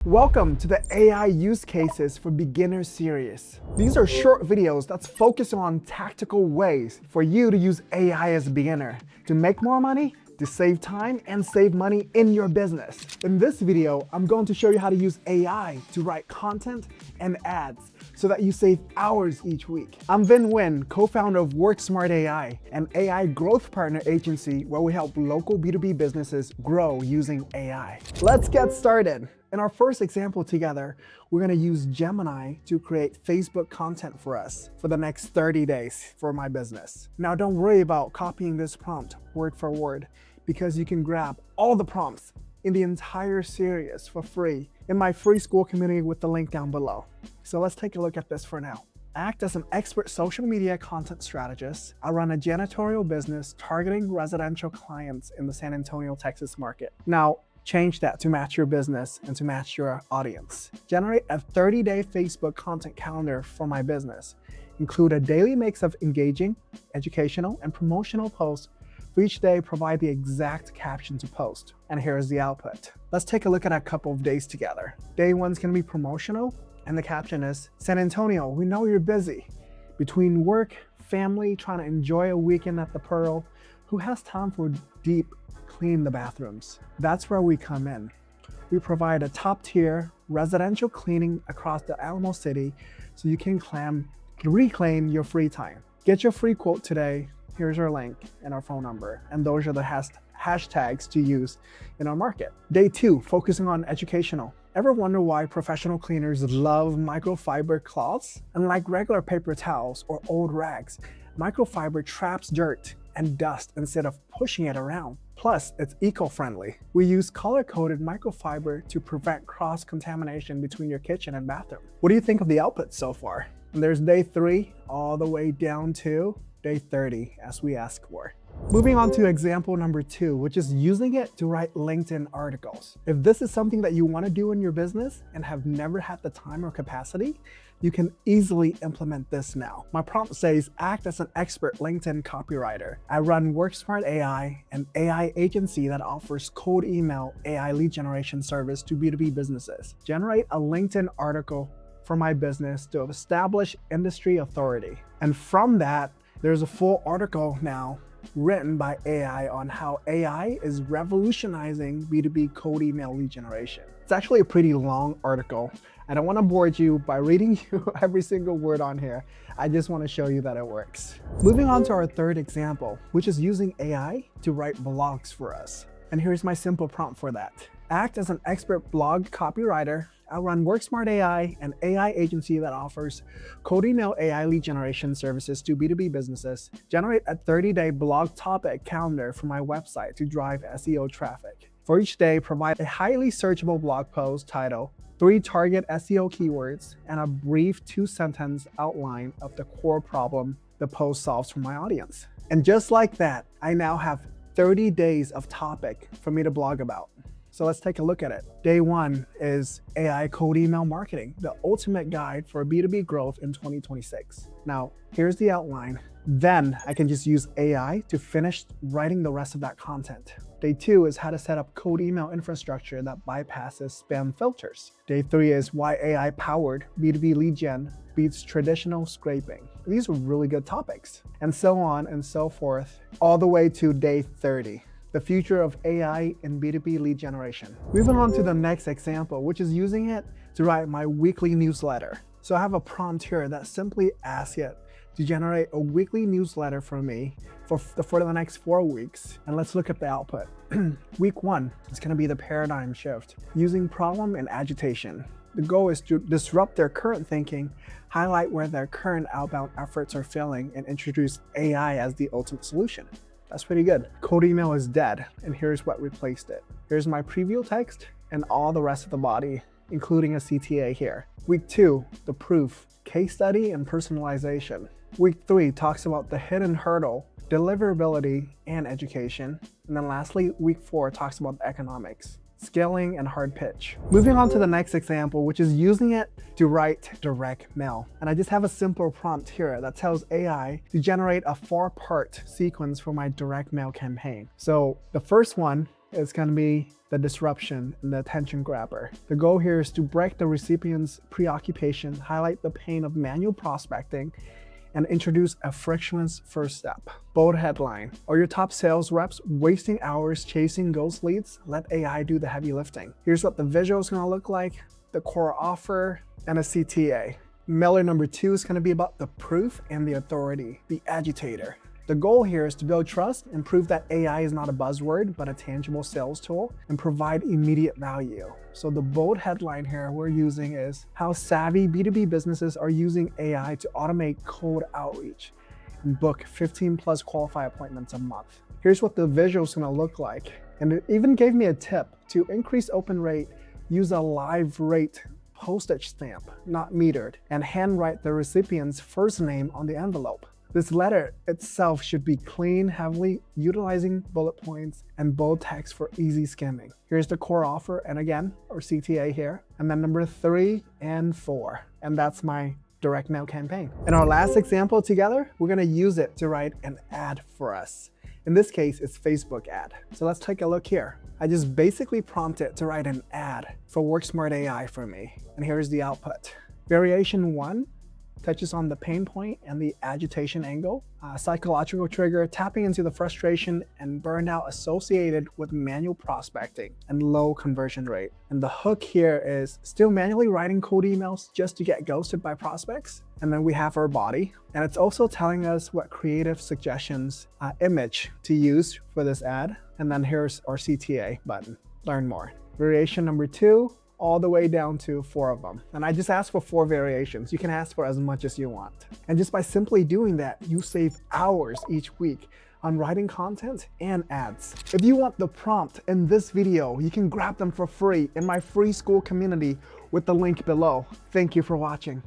Welcome to the AI use cases for beginners series. These are short videos that's focused on tactical ways for you to use AI as a beginner to make more money, to save time, and save money in your business. In this video, I'm going to show you how to use AI to write content and ads so that you save hours each week. I'm Vin Nguyen, co-founder of WorkSmart AI, an AI growth partner agency where we help local B2B businesses grow using AI. Let's get started. In our first example together, we're gonna use Gemini to create Facebook content for us for the next 30 days for my business. Now, don't worry about copying this prompt word for word because you can grab all the prompts in the entire series for free in my free Skool community with the link down below. So let's take a look at this for now. Act as an expert social media content strategist. I run a janitorial business targeting residential clients in the San Antonio, Texas market. Now, change that to match your business and to match your audience. Generate a 30-day Facebook content calendar for my business. Include a daily mix of engaging, educational, and promotional posts. For each day, provide the exact caption to post. And here's the output. Let's take a look at a couple of days together. Day one's gonna be promotional, and the caption is, San Antonio, we know you're busy. Between work, family, trying to enjoy a weekend at the Pearl, who has time for deep clean the bathrooms? That's where we come in. We provide a top-tier residential cleaning across the Alamo City so you can reclaim your free time. Get your free quote today. Here's our link and our phone number. And those are the hashtags to use in our market. Day two, focusing on educational. Ever wonder why professional cleaners love microfiber cloths? Unlike regular paper towels or old rags, microfiber traps dirt and dust instead of pushing it around. Plus, it's eco-friendly. We use color-coded microfiber to prevent cross-contamination between your kitchen and bathroom. What do you think of the output so far? And there's day 3 all the way down to day 30 as we ask for. Moving on to example number 2, which is using it to write LinkedIn articles. If this is something that you want to do in your business and have never had the time or capacity, you can easily implement this now. My prompt says, act as an expert LinkedIn copywriter. I run WorkSmart AI, an AI agency that offers cold email AI lead generation service to B2B businesses. Generate a LinkedIn article for my business to establish industry authority. And from that, there's a full article now written by AI on how AI is revolutionizing B2B cold email lead generation. It's actually a pretty long article. I don't want to bore you by reading you every single word on here. I just want to show you that it works. Moving on to our third example, which is using AI to write blogs for us. And here's my simple prompt for that. Act as an expert blog copywriter. I run WorkSmart AI, an AI agency that offers cold email AI lead generation services to B2B businesses. Generate a 30-day blog topic calendar for my website to drive SEO traffic. For each day, provide a highly searchable blog post title, 3 target SEO keywords, and a brief 2-sentence outline of the core problem the post solves for my audience. And just like that, I now have 30 days of topic for me to blog about. So let's take a look at it. Day 1 is AI cold email marketing, the ultimate guide for B2B growth in 2026. Now, here's the outline. Then I can just use AI to finish writing the rest of that content. Day 2 is how to set up cold email infrastructure that bypasses spam filters. Day 3 is why AI powered B2B lead gen beats traditional scraping. These are really good topics. And so on and so forth, all the way to day 30. The future of AI in B2B lead generation. Moving on to the next example, which is using it to write my weekly newsletter. So I have a prompt here that simply asks it to generate a weekly newsletter for me for the next 4 weeks. And let's look at the output. Week 1 is gonna be the paradigm shift, using problem and agitation. The goal is to disrupt their current thinking, highlight where their current outbound efforts are failing, and introduce AI as the ultimate solution. That's pretty good. Cold email is dead, and here's what replaced it. Here's my preview text and all the rest of the body, including a CTA here. Week 2, the proof, case study, and personalization. Week 3 talks about the hidden hurdle, deliverability, and education. And then lastly, week 4 talks about the economics, scaling, and hard pitch. Moving on to the next example, which is using it to write direct mail. And I just have a simple prompt here that tells AI to generate a 4-part sequence for my direct mail campaign. So the first one is going to be the disruption and the attention grabber. The goal here is to break the recipient's preoccupation, highlight the pain of manual prospecting, and introduce a frictionless first step. Bold headline: are your top sales reps wasting hours chasing ghost leads? Let AI do the heavy lifting. Here's what the visual is going to look like: the core offer and a CTA. Mailer number 2 is going to be about the proof and the authority, the agitator. The goal here is to build trust and prove that AI is not a buzzword, but a tangible sales tool, and provide immediate value. So the bold headline here we're using is how savvy B2B businesses are using AI to automate cold outreach and book 15 plus qualified appointments a month. Here's what the visual is gonna look like. And it even gave me a tip: to increase open rate, use a live rate postage stamp, not metered, and handwrite the recipient's first name on the envelope. This letter itself should be clean, heavily utilizing bullet points and bold text for easy skimming. Here's the core offer, and again, or CTA here, and then number 3 and 4. And that's my direct mail campaign. In our last example together, we're gonna use it to write an ad for us. In this case, it's Facebook ad. So let's take a look here. I just basically prompted to write an ad for WorkSmart AI for me. And here's the output. Variation 1 touches on the pain point and the agitation angle. Psychological trigger: tapping into the frustration and burnout associated with manual prospecting and low conversion rate. And the hook here is still manually writing cold emails just to get ghosted by prospects. And then we have our body, and it's also telling us what creative suggestions, image to use for this ad. And then here's our CTA button, learn more. Variation number 2, all the way down to 4 of them. And I just asked for 4 variations. You can ask for as much as you want. And just by simply doing that, you save hours each week on writing content and ads. If you want the prompt in this video, you can grab them for free in my free Skool community with the link below. Thank you for watching.